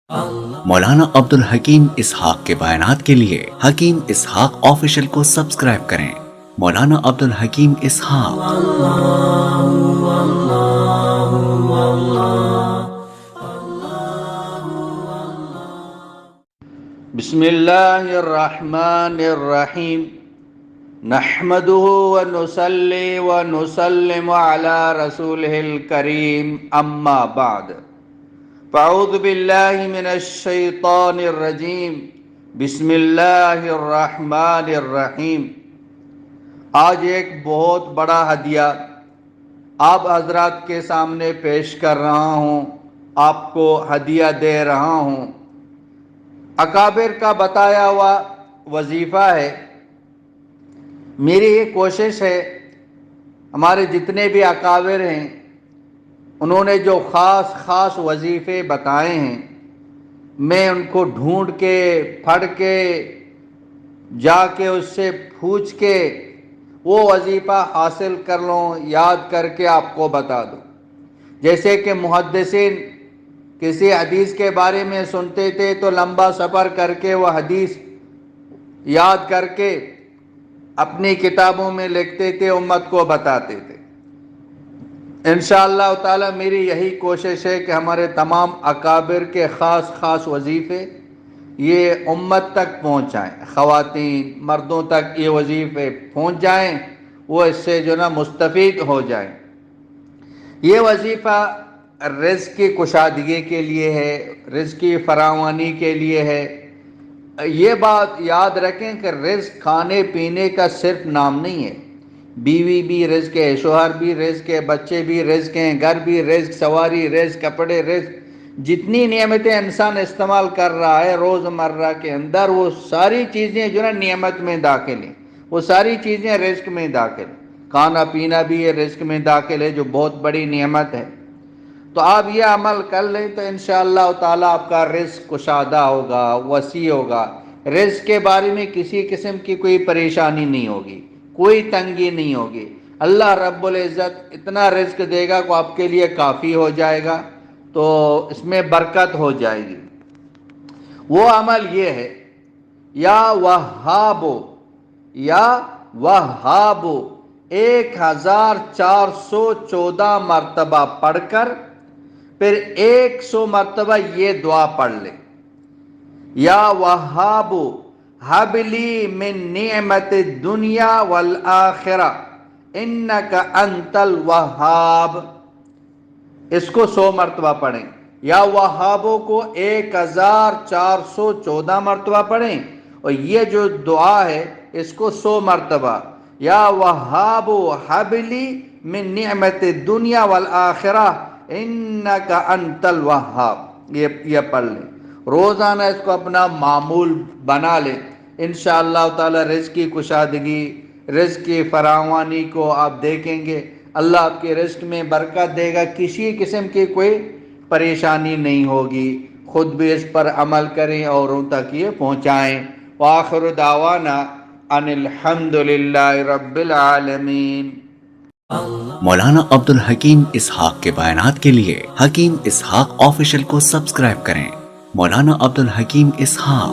مولانا عبدالحکیم اسحاق کے بیانات کے لیے حکیم اسحاق آفیشل کو سبسکرائب کریں۔ مولانا عبدالحکیم اسحاق۔ بسم اللہ الرحمن الرحیم نحمده ونصلی ونسلم علی رسولہ الکریم اما بعد فاعوذ باللہ من الشیطان الرجیم بسم اللہ الرحمن الرحیم۔ آج ایک بہت بڑا ہدیہ آپ حضرات کے سامنے پیش کر رہا ہوں، آپ کو ہدیہ دے رہا ہوں۔ اکابر کا بتایا ہوا وظیفہ ہے۔ میری یہ کوشش ہے، ہمارے جتنے بھی اکابر ہیں انہوں نے جو خاص وظیفے بتائے ہیں، میں ان کو ڈھونڈ کے پڑھ کے جا کے اس سے پوچھ کے وہ وظیفہ حاصل کر لوں، یاد کر کے آپ کو بتا دوں۔ جیسے کہ محدثین کسی حدیث کے بارے میں سنتے تھے تو لمبا سفر کر کے وہ حدیث یاد کر کے اپنی کتابوں میں لکھتے تھے، امت کو بتاتے تھے۔ انشاءاللہ تعالی میری یہی کوشش ہے کہ ہمارے تمام اکابر کے خاص وظیفے یہ امت تک پہنچائیں، خواتین مردوں تک یہ وظیفے پہنچ جائیں، وہ اس سے جو نا مستفید ہو جائیں۔ یہ وظیفہ رزق کی کشادگی کے لیے ہے، رزق کی فراوانی کے لیے ہے۔ یہ بات یاد رکھیں کہ رزق کھانے پینے کا صرف نام نہیں ہے، بیوی بھی رزق ہے، شوہر بھی رزق ہے، بچے بھی رزق ہیں، گھر بھی رزق، سواری رزق، کپڑے رزق، جتنی نعمتیں انسان استعمال کر رہا ہے روزمرہ کے اندر، وہ ساری چیزیں جو نا نعمت میں داخل ہیں، وہ ساری چیزیں رزق میں داخل ہیں۔ کھانا پینا بھی یہ رزق میں داخل ہے جو بہت بڑی نعمت ہے۔ تو آپ یہ عمل کر لیں تو انشاءاللہ تعالیٰ آپ کا رزق کشادہ ہوگا، وسیع ہوگا۔ رزق کے بارے میں کسی قسم کی کوئی پریشانی نہیں ہوگی، کوئی تنگی نہیں ہوگی۔ اللہ رب العزت اتنا رزق دے گا کہ آپ کے لیے کافی ہو جائے گا، تو اس میں برکت ہو جائے گی۔ وہ عمل یہ ہے، یا وہاب 1414 مرتبہ پڑھ کر پھر 100 مرتبہ یہ دعا پڑھ لیں، یا وہاب ہب لی من نعمت الدنیا والآخرہ انک انت الوہاب۔ اس کو 100 مرتبہ پڑھیں، یا وہابوں کو 1414 مرتبہ پڑھیں، اور یہ جو دعا ہے اس کو 100 مرتبہ، یا وہاب ہب لی من نعمت الدنیا والآخرہ انک انت الوہاب، یہ پڑھ لیں۔ روزانہ اس کو اپنا معمول بنا لیں۔ انشاءاللہ تعالی رزق کی کشادگی، رزق کی فراوانی کو آپ دیکھیں گے، اللہ آپ کے رزق میں برکت دے گا، کسی قسم کی کوئی پریشانی نہیں ہوگی۔ خود بھی اس پر عمل کریں، اوروں تک یہ پہنچائیں۔ وآخر دعوانا ان الحمدللہ رب العالمین۔ مولانا عبدالحکیم اسحاق کے بیانات کے لیے حکیم اسحاق آفیشل کو سبسکرائب کریں۔ مولانا عبدالحکیم اسحاق۔